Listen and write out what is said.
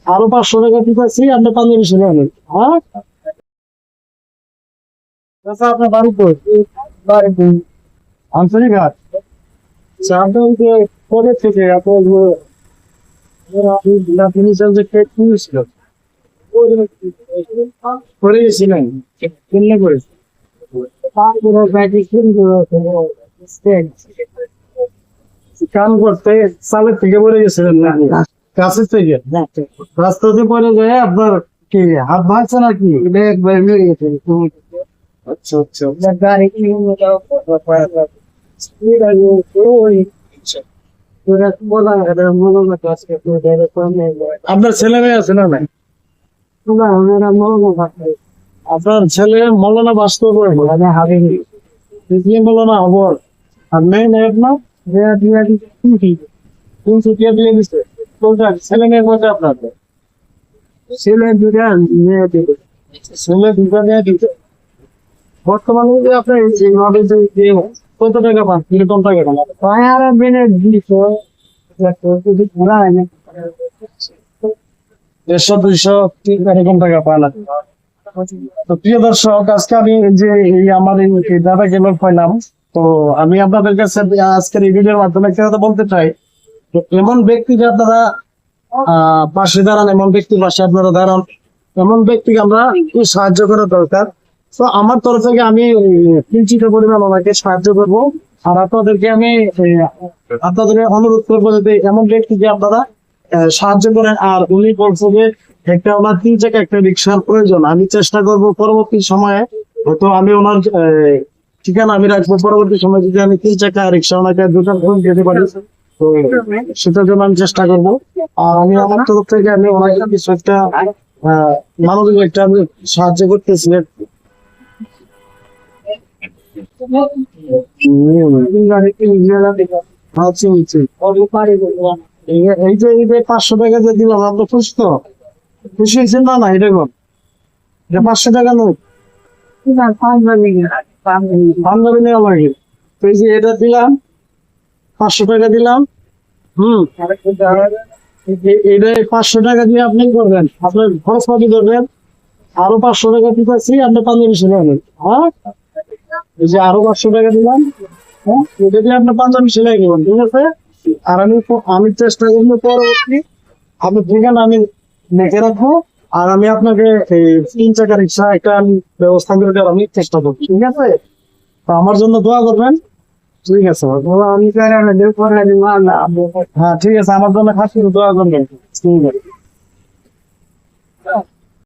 আরো 500 টাকা দিতেছি, আপনি পাঞ্জাবি ছেলে আনেন। হ্যাঁ, আচ্ছা, আপনার বাড়ি কই? বাড়ি আঞ্চলিক হাট। আচ্ছা, আপনি ওই যে পরে থেকে আপনার ছিল করে গেছিলেন, কেমনে করেছে? তারপরে ব্যাটারি কাম করতে সালের থেকে পড়ে গেছিলেন নাকি? কাছের থেকে রাস্তাতে পড়ে যায় আপনার কি হাত ভাঙছে নাকি? একবার মেরে গেছে। আচ্ছা আচ্ছা, গাড়ি আপনার ছেলে মেয়ে আছে না নাই? আপনার ছেলে মৌলানা বাস্তব মৌলানা হবর, আর মেয়ে নেই না? কোন ছুটিয়া দিয়ে দিচ্ছে? কোনটা ছেলে মেয়ে কোনটা আপনার? ছেলে দুটা, মেয়ে দুটো। ছেলে দুটা, মেয়ে দুটো। বর্তমানে যে আপনার এইভাবে যে কত টাকা পান, কিরকম টাকা পান? আর মেনে দিচ্ছ 150-200 এরকম টাকা পান। তো প্রিয় দর্শক, আজকে আমি যে এই আমার এই দাদাকে লোক পাইলাম, তো আমি আপনাদের কাছে আজকের এই ভিডিওর মাধ্যমে একটা কথা বলতে চাই। তো এমন ব্যক্তিকে আপনারা পাশে দাঁড়ান, এমন ব্যক্তির পাশে আপনারা দাঁড়ান, এমন ব্যক্তিকে আমরা একটু সাহায্য করা দরকার। তো আমার তরফ থেকে আমি কিঞ্চিত পরিমাণ ওনাকে সাহায্য করব। আর আপনাদেরকে আমি আপনাদের অনুরোধ করবো যদি এমন ব্যক্তিকে আপনারা সাহায্য করেন। আর উনি বলছে যে একটা ওনার 3 চাকা একটা রিক্সার প্রয়োজন, আমি চেষ্টা করব পরবর্তী সময়ে, হয়তো আমি ওনার ঠিকানা আমি রাখবো, পরবর্তী সময় যদি আমি 3 চাকা রিক্সা ওনাকে দুটো দিতে পারি, তো সেটার জন্য আমি চেষ্টা করবো। আর আমি আমার তরফ থেকে আমি ওনাকে কিছু একটা মানবিক একটা আমি সাহায্য করতেছি। এই যে 500 টাকা যে দিলাম, আপনি খুশি তো? খুশি হয়েছেন না? না, এটা কোন 500 টাকা নোট বান্ধবী নেওয়া লাগে। তো এই যে এটা দিলাম, 500 টাকা দিলাম। এটা 500 টাকা দিয়ে আপনি করবেন, আপনার খরচ পাতি করবেন। আরো 500 টাকা দিতেছি, আপনি পাঞ্জাবি ছেলে আনেন। হ্যাঁ, এই যে আরো 500 টাকা দিলাম। হ্যাঁ, এটা দিয়ে আপনি পাঞ্জাবি সেলাই করবেন, ঠিক আছে? আর আমি চেষ্টা করবো পরবর্তী আপনার ঠিকানা আমি লিখে রাখবো। আর আমি আপনাকে এই 3 চাকা রিক্সা একটা আমি ব্যবস্থা করে দেওয়ার আমি চেষ্টা করবো, ঠিক আছে? তো আমার জন্য দোয়া করবেন। ঠিক আছে, হ্যাঁ ঠিক আছে, আমার জন্য খাস করে দোয়া করবেন। ঠিক আছে।